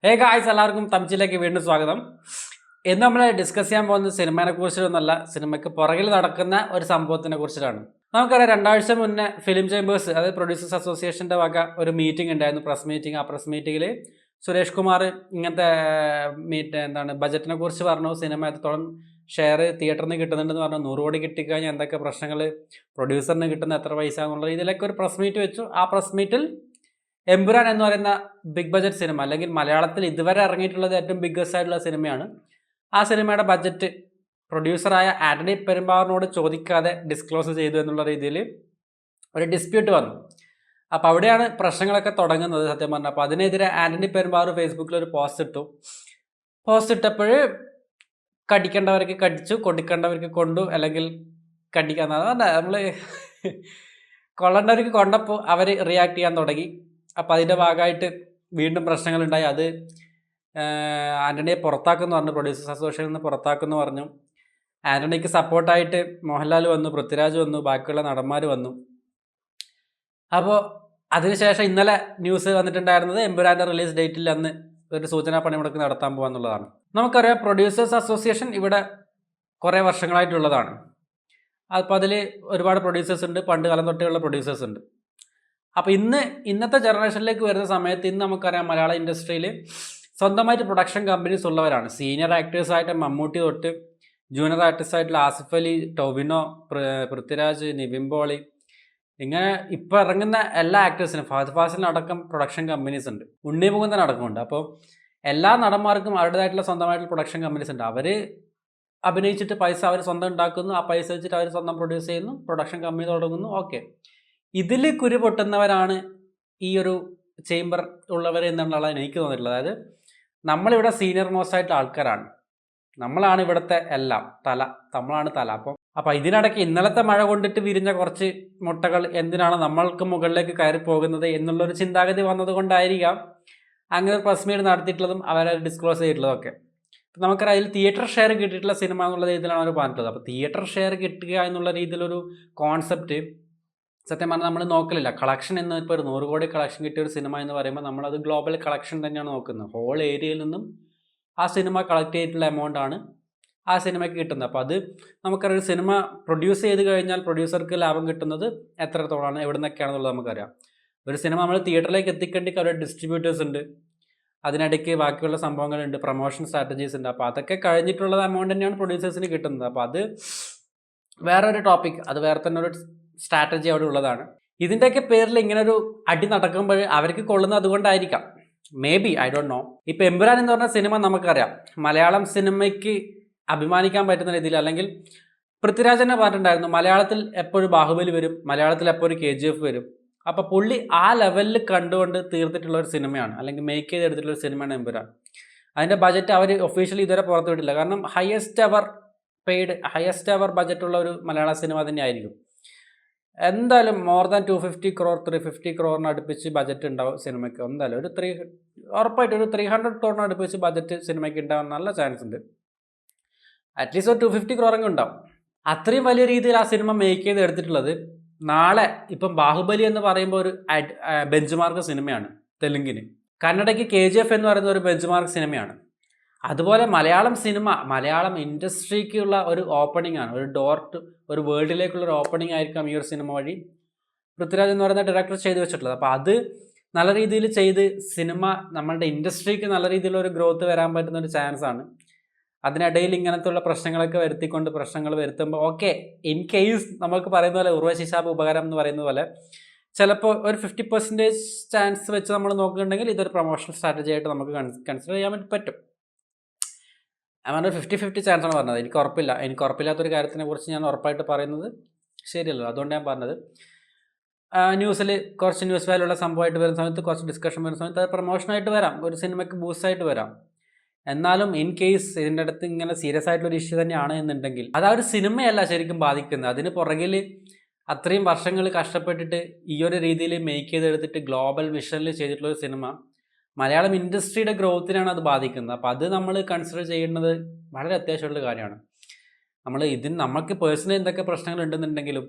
Hey guys, എല്ലാവർക്കും തമിച്ചിലേക്ക് വീണ്ടും സ്വാഗതം. ഇന്ന് നമ്മൾ ഡിസ്കസ് ചെയ്യാൻ പോകുന്നത് സിനിമയെ കുറിച്ചിട്ടൊന്നല്ല, സിനിമയ്ക്ക് പുറകിൽ നടക്കുന്ന ഒരു സംഭവത്തിനെ കുറിച്ചിട്ടാണ്. നമുക്കറിയാം, 2 ആഴ്ച മുന്നേ ഫിലിം ചേമ്പേഴ്സ്, അതായത് പ്രൊഡ്യൂസേഴ്സ് അസോസിയേഷൻ്റെ വക ഒരു മീറ്റിംഗ് ഉണ്ടായിരുന്നു, പ്രസ് മീറ്റിംഗ്. ആ പ്രസ് മീറ്റിങ്ങിൽ സുരേഷ് കുമാർ ഇങ്ങനത്തെ ബജറ്റിനെ കുറിച്ച് പറഞ്ഞു. സിനിമ എത്രത്തോളം ഷെയർ തിയേറ്ററിൽ നിന്ന് കിട്ടുന്നുണ്ടെന്ന് പറഞ്ഞു. 100 കോടി കിട്ടിക്കഴിഞ്ഞാൽ എന്തൊക്കെ പ്രശ്നങ്ങൾ, പ്രൊഡ്യൂസറിന് കിട്ടുന്ന എത്ര പൈസ എന്നുള്ള രീതിയിലൊക്കെ ഒരു പ്രസ് മീറ്റ് വെച്ചു. ആ പ്രസ് മീറ്റിൽ എമ്പുരാൻ എന്ന് പറയുന്ന ബിഗ് ബജറ്റ് സിനിമ, അല്ലെങ്കിൽ മലയാളത്തിൽ ഇതുവരെ ഇറങ്ങിയിട്ടുള്ളത് ഏറ്റവും ബിഗ്ഗസ്റ്റ് ആയിട്ടുള്ള സിനിമയാണ്. ആ സിനിമയുടെ ബജറ്റ് പ്രൊഡ്യൂസറായ ആന്റണി പെരുമ്പാവൂരിനോട് ചോദിക്കാതെ ഡിസ്ക്ലോസ് ചെയ്തു എന്നുള്ള രീതിയിൽ ഒരു ഡിസ്പ്യൂട്ട് വന്നു. അപ്പോൾ അവിടെയാണ് പ്രശ്നങ്ങളൊക്കെ തുടങ്ങുന്നത് സത്യം പറഞ്ഞാൽ. അപ്പോൾ അതിനെതിരെ ആന്റണി പെരുമ്പാവൂർ ഫേസ്ബുക്കിൽ ഒരു പോസ്റ്റ് ഇട്ടു. പോസ്റ്റ് ഇട്ടപ്പോൾ കടിക്കേണ്ടവർക്ക് കടിച്ചു, കൊടുക്കേണ്ടവർക്ക് കൊണ്ടു, അല്ലെങ്കിൽ കടിക്കാൻ നമ്മൾ കൊള്ളേണ്ടവർക്ക് കൊണ്ടപ്പോൾ അവർ റിയാക്ട് ചെയ്യാൻ തുടങ്ങി. അപ്പോൾ അതിൻ്റെ ഭാഗമായിട്ട് വീണ്ടും പ്രശ്നങ്ങളുണ്ടായി. അത് ആൻ്റണിയെ പുറത്താക്കുമെന്ന് പറഞ്ഞു, പ്രൊഡ്യൂസേഴ്സ് അസോസിയേഷനിൽ നിന്ന് പുറത്താക്കുമെന്ന് പറഞ്ഞു. ആൻ്റണിക്ക് സപ്പോർട്ടായിട്ട് മോഹൻലാൽ വന്നു, പൃഥ്വിരാജ് വന്നു, ബാക്കിയുള്ള നടന്മാർ വന്നു. അപ്പോൾ അതിനുശേഷം ഇന്നലെ ന്യൂസ് വന്നിട്ടുണ്ടായിരുന്നത് എമ്പുരാൻ്റെ റിലീസ് ഡേറ്റിൽ അന്ന് ഒരു സൂചനാ പണിമുടക്ക് നടത്താൻ പോകാന്നുള്ളതാണ്. നമുക്കറിയാം, പ്രൊഡ്യൂസേഴ്സ് അസോസിയേഷൻ ഇവിടെ കുറേ വർഷങ്ങളായിട്ടുള്ളതാണ്. അപ്പോൾ അതിൽ ഒരുപാട് പ്രൊഡ്യൂസേഴ്സ് ഉണ്ട്, പണ്ട് കാലം തൊട്ടേയുള്ള പ്രൊഡ്യൂസേഴ്സ് ഉണ്ട്. അപ്പോൾ ഇന്നത്തെ ജനറേഷനിലേക്ക് വരുന്ന സമയത്ത് ഇന്ന് നമുക്കറിയാം, മലയാള ഇൻഡസ്ട്രിയിൽ സ്വന്തമായിട്ട് പ്രൊഡക്ഷൻ കമ്പനീസ് ഉള്ളവരാണ്. സീനിയർ ആക്ടേഴ്സായിട്ട് മമ്മൂട്ടി തൊട്ട് ജൂനിയർ ആർട്ടിസ്റ്റായിട്ടുള്ള ആസിഫ് അലി, ടൊവിനോ, പൃഥ്വിരാജ്, നിവിൻ പോളി, ഇങ്ങനെ ഇപ്പോൾ ഇറങ്ങുന്ന എല്ലാ ആക്ടേഴ്സിനും, ഫഹദ് ഫാസിലിനടക്കം പ്രൊഡക്ഷൻ കമ്പനീസ് ഉണ്ട്, ഉണ്ണി മുകുന്ദൻ അടക്കമുണ്ട്. അപ്പോൾ എല്ലാ നടന്മാർക്കും അവരുടേതായിട്ടുള്ള സ്വന്തമായിട്ടുള്ള പ്രൊഡക്ഷൻ കമ്പനീസ് ഉണ്ട്. അവർ അഭിനയിച്ചിട്ട് പൈസ അവർ സ്വന്തം ഉണ്ടാക്കുന്നു, ആ പൈസ വെച്ചിട്ട് അവർ സ്വന്തം പ്രൊഡ്യൂസ് ചെയ്യുന്നു, പ്രൊഡക്ഷൻ കമ്പനി തുടങ്ങുന്നു. ഓക്കെ, ഇതിൽ കുരു പൊട്ടുന്നവരാണ് ഈ ഒരു ചേംബർ ഉള്ളവർ എന്നുള്ളതാണ് എനിക്ക് തോന്നിയിട്ടുള്ളത്. അതായത് നമ്മളിവിടെ സീനിയർ മോസ്റ്റ് ആയിട്ടുള്ള ആൾക്കാരാണ്, നമ്മളാണ് ഇവിടുത്തെ എല്ലാം, നമ്മളാണ് തല. അപ്പോൾ ഇതിനിടയ്ക്ക് ഇന്നലത്തെ മഴ കൊണ്ടിട്ട് വിരിഞ്ഞ കുറച്ച് മുട്ടകൾ എന്തിനാണ് നമ്മൾക്ക് മുകളിലേക്ക് കയറി പോകുന്നത് എന്നുള്ളൊരു ചിന്താഗതി വന്നത് കൊണ്ടായിരിക്കാം അങ്ങനെ ഒരു പ്രസ് മീറ്റ് നടത്തിയിട്ടുള്ളതും അവരെ ഡിസ്ക്ലോസ് ചെയ്തിട്ടുള്ളതും ഒക്കെ. അപ്പം നമുക്കറിയാം, അതിൽ തിയേറ്റർ ഷെയർ കിട്ടിയിട്ടുള്ള സിനിമ എന്നുള്ള രീതിയിലാണ് അവർ പറഞ്ഞിട്ടുള്ളത്. അപ്പോൾ തിയേറ്റർ ഷെയർ കിട്ടുക എന്നുള്ള രീതിയിലൊരു കോൺസെപ്റ്റ് സത്യം പറഞ്ഞാൽ നമ്മൾ നോക്കലില്ല. കളക്ഷൻ എന്ന് ഇപ്പോൾ ഒരു 100 കോടി കളക്ഷൻ കിട്ടിയ ഒരു സിനിമ എന്ന് പറയുമ്പോൾ നമ്മളത് ഗ്ലോബൽ കളക്ഷൻ തന്നെയാണ് നോക്കുന്നത്. ഹോൾ ഏരിയയിൽ നിന്നും ആ സിനിമ കളക്ട് ചെയ്തിട്ടുള്ള എമൗണ്ടാണ് ആ സിനിമയ്ക്ക് കിട്ടുന്നത്. അപ്പോൾ അത് നമുക്കറിയാം, സിനിമ പ്രൊഡ്യൂസ് ചെയ്ത് കഴിഞ്ഞാൽ പ്രൊഡ്യൂസർക്ക് ലാഭം കിട്ടുന്നത് എത്രത്തോളമാണ്, എവിടെ നിന്നൊക്കെയാണെന്നുള്ളത് നമുക്കറിയാം. ഒരു സിനിമ നമ്മൾ തിയേറ്ററിലേക്ക് എത്തിക്കേണ്ടി അവരുടെ ഡിസ്ട്രിബ്യൂട്ടേഴ്സ് ഉണ്ട്, അതിനിടയ്ക്ക് ബാക്കിയുള്ള സംഭവങ്ങളുണ്ട്, പ്രൊമോഷൻ സ്ട്രാറ്റജീസ് ഉണ്ട്. അപ്പോൾ അതൊക്കെ കഴിഞ്ഞിട്ടുള്ള എമൗണ്ട് തന്നെയാണ് പ്രൊഡ്യൂസേഴ്സിന് കിട്ടുന്നത്. അപ്പോൾ അത് വേറൊരു ടോപ്പിക്, അത് വേറെ തന്നെ ഒരു സ്ട്രാറ്റജി അവിടെ ഉള്ളതാണ്. ഇതിൻ്റെയൊക്കെ പേരിൽ ഇങ്ങനൊരു അടി നടക്കുമ്പോൾ അവർക്ക് കൊള്ളുന്നത് അതുകൊണ്ടായിരിക്കാം, may be, I don't know. ഇപ്പോൾ എമ്പുരാൻ എന്ന് പറഞ്ഞ സിനിമ നമുക്കറിയാം, മലയാളം സിനിമയ്ക്ക് അഭിമാനിക്കാൻ പറ്റുന്ന രീതിയിൽ, അല്ലെങ്കിൽ പൃഥ്വിരാജ് തന്നെ പറഞ്ഞിട്ടുണ്ടായിരുന്നു, മലയാളത്തിൽ എപ്പോഴും ബാഹുബലി വരും, മലയാളത്തിൽ എപ്പോഴും KGF വരും. അപ്പോൾ പുള്ളി ആ ലെവലിൽ കണ്ടുകൊണ്ട് തീർത്തിട്ടുള്ള ഒരു സിനിമയാണ്, അല്ലെങ്കിൽ മേക്ക് ചെയ്തെടുത്തിട്ടുള്ള ഒരു സിനിമയാണ് എമ്പുരാൻ. അതിൻ്റെ ബജറ്റ് അവർ ഒഫീഷ്യലി ഇതുവരെ പുറത്തു വിട്ടില്ല. കാരണം ഹയസ്റ്റ് എവർ ബജറ്റുള്ള ഒരു മലയാള സിനിമ തന്നെ ആയിരിക്കും. എന്തായാലും മോർ ദാൻ 250 crore 350 crore അടുപ്പിച്ച് ബജറ്റ് ഉണ്ടാവും സിനിമയ്ക്ക്. എന്തായാലും ഉറപ്പായിട്ട് ഒരു 300 crore അടുപ്പിച്ച് ബജറ്റ് സിനിമയ്ക്ക് ഉണ്ടാവാൻ നല്ല ചാൻസ് ഉണ്ട്. അറ്റ്ലീസ്റ്റ് ഒരു 250 crore ഉണ്ടാവും. അത്രയും വലിയ രീതിയിൽ ആ സിനിമ മേക്ക് ചെയ്ത് എടുത്തിട്ടുള്ളത്. നാളെ ഇപ്പം ബാഹുബലി എന്ന് പറയുമ്പോൾ ഒരു ബെഞ്ച് മാർക്ക് സിനിമയാണ് തെലുങ്കിന്. കന്നഡയ്ക്ക് KGF എന്ന് പറയുന്ന ഒരു ബെഞ്ച് മാർക്ക് സിനിമയാണ്. അതുപോലെ മലയാളം ഇൻഡസ്ട്രിക്കുള്ള ഒരു ഓപ്പണിംഗ് ആണ്, ഒരു വേൾഡിലേക്കുള്ള ഒരു ഓപ്പണിംഗ് ആയിരിക്കാം ഈ ഒരു സിനിമ വഴി പൃഥ്വിരാജ് എന്ന് പറയുന്ന ഡയറക്ടർ ചെയ്തു വെച്ചിട്ടുള്ളത്. അപ്പോൾ അത് നല്ല രീതിയിൽ ചെയ്ത് സിനിമ നമ്മളുടെ ഇൻഡസ്ട്രിക്ക് നല്ല രീതിയിലുള്ള ഒരു ഗ്രോത്ത് വരാൻ പറ്റുന്ന ഒരു ചാൻസ് ആണ്. അതിനിടയിൽ ഇങ്ങനത്തുള്ള പ്രശ്നങ്ങളൊക്കെ പ്രശ്നങ്ങൾ വരുത്തുമ്പോൾ ഓക്കെ, ഇൻ കേസ് നമുക്ക് പറയുന്ന പോലെ ഉർവശി ശാപ ഉപകാരം എന്ന് പറയുന്ന പോലെ ചിലപ്പോൾ ഒരു 50% ചാൻസ് വെച്ച് നമ്മൾ നോക്കുന്നുണ്ടെങ്കിൽ ഇതൊരു പ്രൊമോഷണൽ സ്ട്രാറ്റജി ആയിട്ട് നമുക്ക് കൺസിഡർ ചെയ്യാൻ പറ്റും. അങ്ങനെ 50-50 ചാൻസാണ് പറഞ്ഞത്. എനിക്ക് ഉറപ്പില്ലാത്തൊരു കാര്യത്തിനെ കുറിച്ച് ഞാൻ ഉറപ്പായിട്ട് പറയുന്നത് ശരിയല്ലോ, അതുകൊണ്ട് ഞാൻ പറഞ്ഞത്. ന്യൂസിൽ കുറച്ച് ന്യൂസ് വാല്യുള്ള സംഭവമായിട്ട് വരുന്ന സമയത്ത്, കുറച്ച് ഡിസ്കഷൻ വരുന്ന സമയത്ത് അത് പ്രൊമോഷനായിട്ട് വരാം, ഒരു സിനിമയ്ക്ക് ബൂസ്റ്റായിട്ട് വരാം. എന്നാലും ഇൻ കേസ് ഇതിൻ്റെ അടുത്ത് ഇങ്ങനെ സീരിയസ് ആയിട്ടുള്ളൊരു ഇഷ്യൂ തന്നെയാണ് എന്നുണ്ടെങ്കിൽ അത് ആ ഒരു സിനിമയല്ല ശരിക്കും ബാധിക്കുന്നത്. അതിന് പുറകിൽ അത്രയും വർഷങ്ങൾ കഷ്ടപ്പെട്ടിട്ട് ഈ ഒരു രീതിയിൽ മേക്ക് ചെയ്തെടുത്തിട്ട് ഗ്ലോബൽ വിഷനിൽ ചെയ്തിട്ടുള്ളൊരു സിനിമ മലയാളം ഇൻഡസ്ട്രിയുടെ ഗ്രോത്തിനാണ് അത് ബാധിക്കുന്നത്. അപ്പോൾ അത് നമ്മൾ കൺസിഡർ ചെയ്യേണ്ടത് വളരെ അത്യാവശ്യമുള്ള കാര്യമാണ്. നമുക്ക് പേഴ്സണലി എന്തൊക്കെ പ്രശ്നങ്ങൾ ഉണ്ടെന്നുണ്ടെങ്കിലും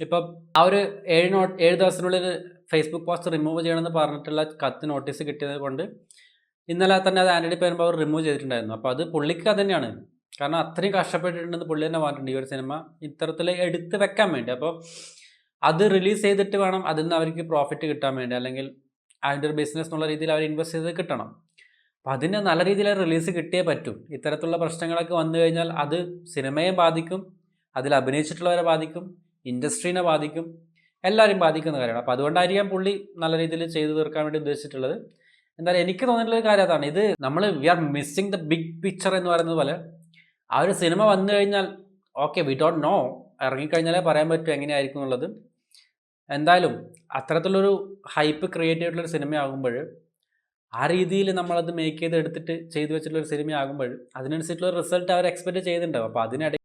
ഇപ്പം ആ ഒരു 7 ദിവസത്തിനുള്ളിൽ ഫേസ്ബുക്ക് പോസ്റ്റ് റിമൂവ് ചെയ്യണമെന്ന് പറഞ്ഞിട്ടുള്ള നോട്ടീസ് കിട്ടിയത് കൊണ്ട് ഇന്നലെ തന്നെ അത് ആൻ്റണി പെരുമ്പാവൂർ റിമൂവ് ചെയ്തിട്ടുണ്ടായിരുന്നു. അപ്പോൾ അത് പുള്ളിക്ക് അത് തന്നെയാണ്. കാരണം അത്രയും കഷ്ടപ്പെട്ടിട്ടുണ്ടെന്ന് പുള്ളി തന്നെ പറഞ്ഞിട്ടുണ്ട് ഈ ഒരു സിനിമ ഇത്തരത്തിൽ എടുത്ത് വെക്കാൻ വേണ്ടി. അപ്പോൾ അത് റിലീസ് ചെയ്തിട്ട് വേണം അതിൽ നിന്ന് അവർക്ക് പ്രോഫിറ്റ് കിട്ടാൻ വേണ്ടി, അല്ലെങ്കിൽ അതിൻ്റെ ഒരു ബിസിനസ് എന്നുള്ള രീതിയിൽ അവർ ഇൻവെസ്റ്റ് ചെയ്ത് കിട്ടണം. അപ്പോൾ അതിന് നല്ല രീതിയിൽ റിലീസ് കിട്ടിയേ പറ്റൂ. ഇത്തരത്തിലുള്ള പ്രശ്നങ്ങളൊക്കെ വന്നു കഴിഞ്ഞാൽ അത് സിനിമയെ ബാധിക്കും, അതിൽ അഭിനയിച്ചിട്ടുള്ളവരെ ബാധിക്കും, ഇൻഡസ്ട്രീനെ ബാധിക്കും, എല്ലാവരെയും ബാധിക്കുന്ന കാര്യമാണ്. അപ്പോൾ അതുകൊണ്ടായിരിക്കാം പുള്ളി നല്ല രീതിയിൽ ചെയ്തു തീർക്കാൻ വേണ്ടി ഉദ്ദേശിച്ചിട്ടുള്ളത്. എന്തായാലും എനിക്ക് തോന്നിയിട്ടുള്ളൊരു കാര്യം അതാണ്. ഇത് നമ്മൾ we are missing the big picture എന്ന് പറയുന്നത് പോലെ ആ ഒരു സിനിമ വന്നു കഴിഞ്ഞാൽ ഓക്കെ വി ഡോണ്ട് നോ, ഇറങ്ങിക്കഴിഞ്ഞാലേ പറയാൻ പറ്റും എങ്ങനെയായിരിക്കും എന്നുള്ളത്. എന്തായാലും അത്തരത്തിലൊരു ഹൈപ്പ് ക്രിയേറ്റ് ചെയ്തിട്ടുള്ളൊരു സിനിമയാകുമ്പോൾ ആ രീതിയിൽ നമ്മളത് മേക്ക് ചെയ്ത് എടുത്തിട്ട് ചെയ്തു വെച്ചിട്ടുള്ളൊരു സിനിമയാകുമ്പോൾ അതിനനുസരിച്ചുള്ള റിസൾട്ട് അവർ എക്സ്പെക്റ്റ് ചെയ്തിട്ടുണ്ടാവും. അപ്പോൾ അതിനിടയിൽ